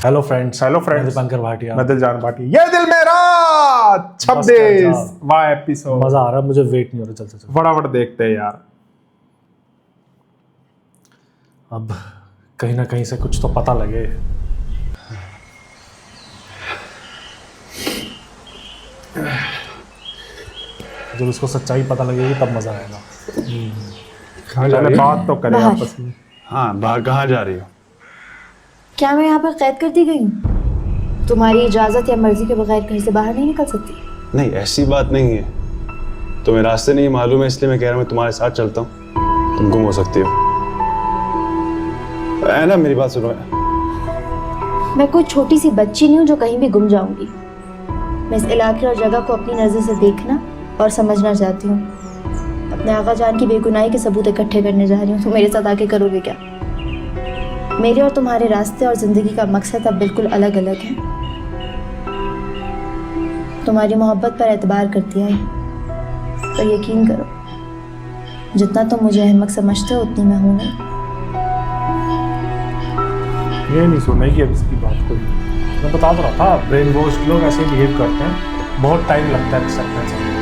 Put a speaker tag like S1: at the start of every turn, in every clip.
S1: Hello friends,
S2: मैं
S1: दीपंकर भाटिया।
S2: मैं दिलजान भाटिया। ये दिल मेरा 26 वाह एपिसोड।
S1: मजा आ रहा है, मुझे वेट नहीं हो रहा। चल
S2: फटाफट देखते हैं यार।
S1: अब कहीं ना कहीं से कुछ तो पता लगे। जब उसको सच्चाई पता लगेगी तब मजा आएगा।
S2: पहले बात तो करें
S3: बाहर।
S2: आपस में।
S4: हाँ, बाहर कहाँ जा रही हो?
S3: क्या मैं यहाँ पर कैद कर दी गई हूँ? तुम्हारी इजाजत या मर्जी के बगैर घर से बाहर नहीं निकल सकती।
S4: नहीं, ऐसी बात नहीं है। तुम्हें रास्ते नहीं मालूम है, इसलिए मैं कह रहा हूँ मैं तुम्हारे साथ चलता हूँ, तुम गुम हो सकती हो। है ना, मेरी बात सुनो।
S3: मैं कोई छोटी सी बच्ची नहीं हूँ जो कहीं भी गुम जाऊंगी। मैं इस इलाके और जगह को अपनी नजर से देखना और समझना चाहती हूँ। अपने आका जान की बेगुनाही के सबूत इकट्ठे करने जा रही हूँ। तो मेरे साथ आके करोगे क्या? मेरे और तुम्हारे रास्ते और जिंदगी का मकसद अब बिल्कुल अलग अलग है। तुम्हारी मोहब्बत पर एतबार करती आई, पर यकीन करो, जितना तुम मुझे अहमक समझते हो उतनी मैं हूं नहीं।
S2: ये नहीं सुनेगी अब इसकी बात कोई।
S1: मैं बता तो रहा था, ब्रेन वॉश लोग ऐसे ही बिहेव करते हैं। बहुत टाइम लगता है एक्सेप्टेंस में।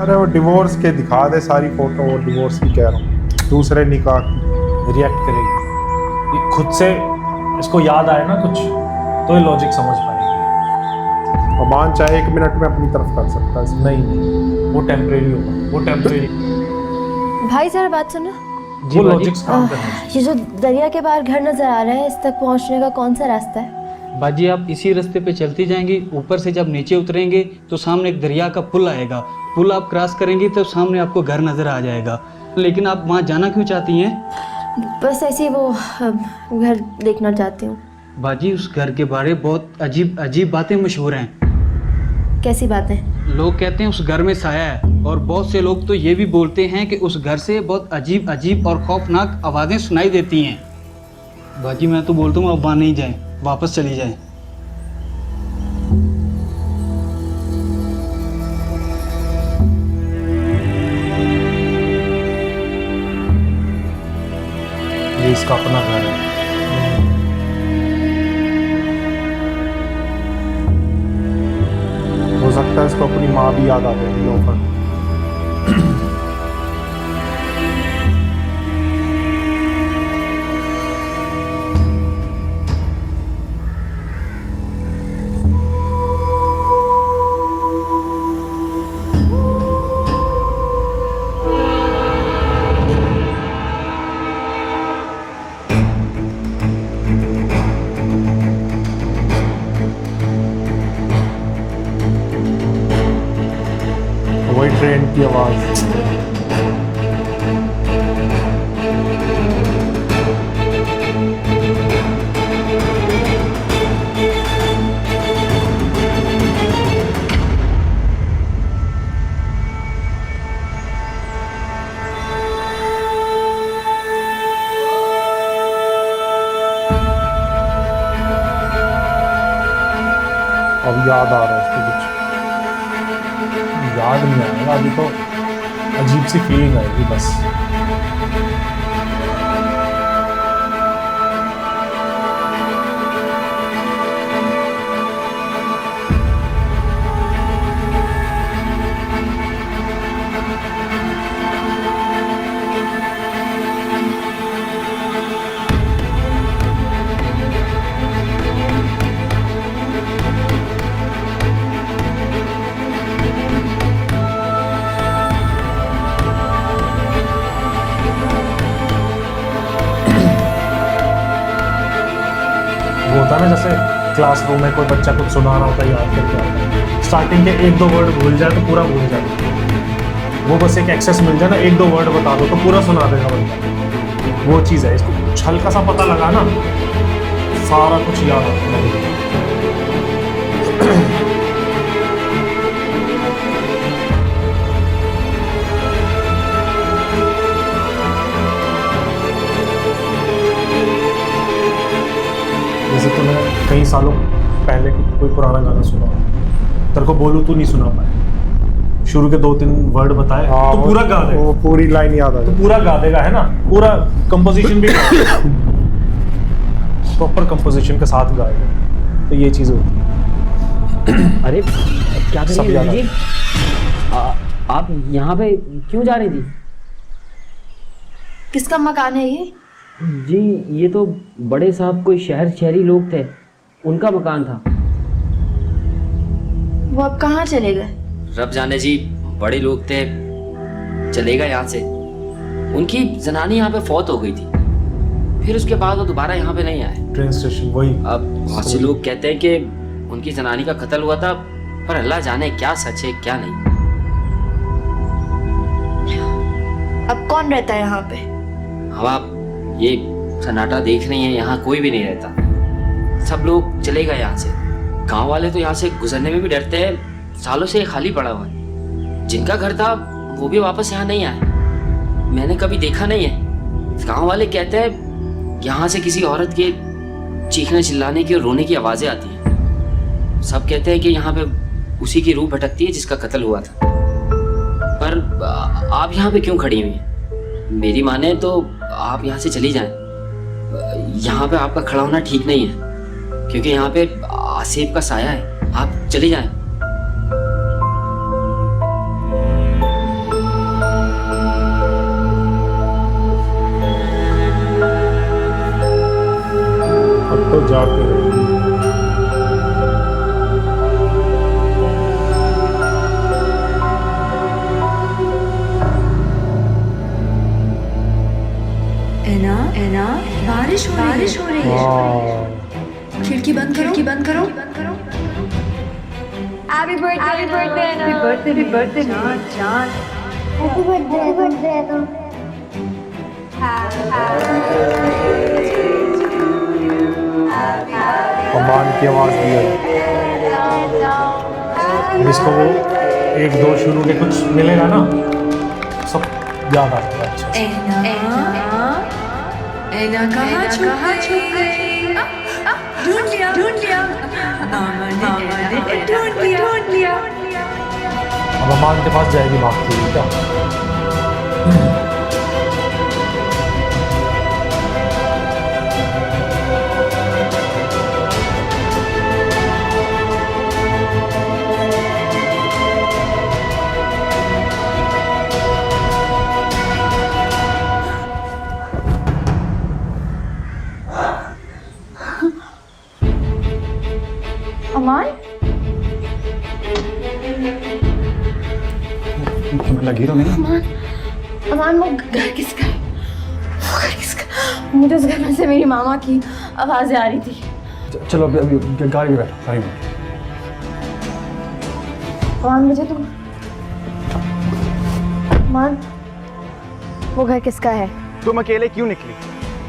S2: अरे वो डिवोर्स के दिखा दे सारी फोटो। वो डिवोर्स की कह रहा हूँ, दूसरे निकाह की।
S1: रिएक्ट करेगी ये खुद से। इसको याद आए ना कुछ तो ये लॉजिक समझ पाएगी।
S2: अमान चाहे 1 मिनट में अपनी तरफ कर सकता है।
S1: नहीं, वो टेम्परेरी होगा, वो टेम्परेरी।
S3: भाई जरा बात सुनो।
S1: वो लॉजिक्स काम करना चाहिए।
S3: ये जो दरिया के बाहर घर नजर आ रहा है, इस तक पहुंचने का कौन सा रास्ता है?
S5: बाजी आप इसी रास्ते पे चलती जाएंगी। ऊपर से जब नीचे उतरेंगे तो सामने एक दरिया का पुल आएगा। पुल आप क्रॉस करेंगी तो सामने आपको घर नज़र आ जाएगा। लेकिन आप वहाँ जाना क्यों चाहती हैं?
S3: बस ऐसे ही वो घर देखना चाहती हूँ।
S5: बाजी उस घर के बारे बहुत अजीब अजीब बातें मशहूर हैं।
S3: कैसी बातें?
S5: लोग कहते हैं उस घर में साया है, और बहुत से लोग तो ये भी बोलते हैं कि उस घर से बहुत अजीब अजीब और खौफनाक आवाज़ें सुनाई देती हैं। बाजी मैं तो बोलता हूँ अब वहाँ नहीं जाएं, वापस चली जाएं।
S1: ये इसका अपना घर है।
S2: हो सकता है इसको अपनी माँ भी याद आ जाएगी ऑफर। वही ट्रेन की आवाज। अब याद आ रहा है उसको कुछ।
S1: याद नहीं आएगा अभी तो, अजीब सी फीलिंग आएगी बस। होता ना जैसे क्लासरूम में कोई बच्चा कुछ सुना रहा होता है, याद करके आता है। स्टार्टिंग के 1-2 वर्ड भूल जाए तो पूरा भूल जाए। वो बस एक एक्सेस मिल जाए ना, 1-2 वर्ड बता दो तो पूरा सुना देगा बंदा। वो चीज़ है, इसको कुछ हल्का सा पता लगा ना, सारा कुछ याद आता है। सालों पहले कोई पुराना गाना सुना हो, तेरे को बोलूँ तू नहीं सुना पाए, शुरू के 2-3 वर्ड बताए तो पूरा गा देगा,
S2: वो पूरी लाइन याद आ
S1: तो
S2: जाए।
S1: पूरा गा देगा, है ना, पूरा कंपोजिशन भी प्रॉपर कंपोजिशन के साथ गाएगा, तो ये चीज़ होती है।
S6: अरे क्या कर
S1: सब
S6: रही
S1: याद
S6: है जी? आप यहाँ पे क्यों जा रही थी?
S3: किसका मकान है ये?
S6: जी ये तो बड़े साहब कोई शहरी लोग थे, उनका मकान था।
S3: वो अब कहाँ चले गए?
S7: रब जाने जी, बड़े लोग थे, चलेगा यहाँ से। उनकी जनानी यहाँ पे फौत हो गई थी, फिर उसके बाद वो दोबारा यहाँ पे नहीं आए।
S1: ट्रेन स्टेशन वही।
S7: अब बहुत से लोग कहते हैं कि उनकी जनानी का कत्ल हुआ था, पर अल्लाह जाने क्या सच है क्या नहीं।
S3: अब कौन रहता है यहाँ पे?
S7: अब आप ये सन्नाटा देख रही हैं, यहाँ कोई भी नहीं रहता, सब लोग चले गए यहाँ से। गांव वाले तो यहाँ से गुजरने में भी डरते हैं, सालों से ये खाली पड़ा हुआ है। जिनका घर था वो भी वापस यहाँ नहीं आए, मैंने कभी देखा नहीं है। गांव वाले कहते हैं यहाँ से किसी औरत के चीखने चिल्लाने की और रोने की आवाज़ें आती हैं। सब कहते हैं कि यहाँ पे उसी की रूह भटकती है जिसका कत्ल हुआ था। पर आप यहाँ पे क्यों खड़ी हुई हैं? मेरी माने तो आप यहाँ से चली जाएं। यहाँ पे आपका खड़ा होना ठीक नहीं है, क्योंकि यहाँ पे आसिफ का साया है। आप चली जाएं।
S2: अब तो जाते रहे।
S8: एना बारिश हो रही है।
S2: हाँ,
S8: खिड़की बंद करो।
S9: हैप्पी बर्थडे
S8: हैप्पी बर्थडे जान।
S9: हैप्पी बर्थडे तो
S2: अमान की आवाज़ दी है।
S1: इसको वो 1-2 शुरू के कुछ मिलेगा ना, सब याद आता है अच्छे से।
S8: एना कहाँ छुप गई? ढूंढ लिया। मामा ने ढूंढ लिया।
S1: अब अमान के पास जाएगी भागती हुई क्या?
S3: अमान,
S4: लगी तो नहीं?
S3: अमान वो घर किसका है? वो घर किसका? मुझे उस घर में से मेरी मामा की आवाज़ें आ रही थी।
S4: चलो अभी गाड़ी में बैठो, गाड़ी में।
S3: अमान मुझे तुम, अमान वो घर किसका है?
S10: तुम अकेले क्यों निकली?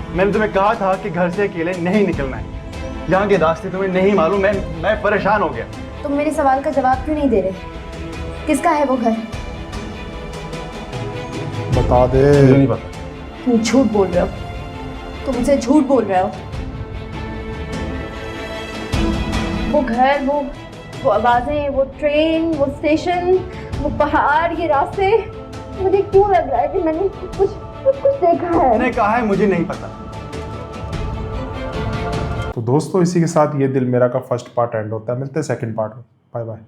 S10: मैंने तुम्हें कहा था कि घर से अकेले नहीं निकलना है। यहाँ के रास्ते तुम्हें नहीं मालूम, मैं परेशान हो गया।
S3: तुम मेरे सवाल का जवाब क्यों नहीं दे रहे? किसका है वो घर?
S2: बता दे।
S4: मुझे नहीं पता।
S3: तुम झूठ बोल रहे हो, तुम मुझसे झूठ बोल रहे हो। वो घर, वो आवाजें, वो ट्रेन, वो स्टेशन, वो पहाड़, ये रास्ते, मुझे क्यों लग रहा है कि मैंने कुछ देखा है।
S10: मैंने कहा है मुझे नहीं पता।
S2: तो दोस्तों इसी के साथ ये दिल मेरा का फर्स्ट पार्ट एंड होता है। मिलते हैं सेकंड पार्ट में। Bye bye.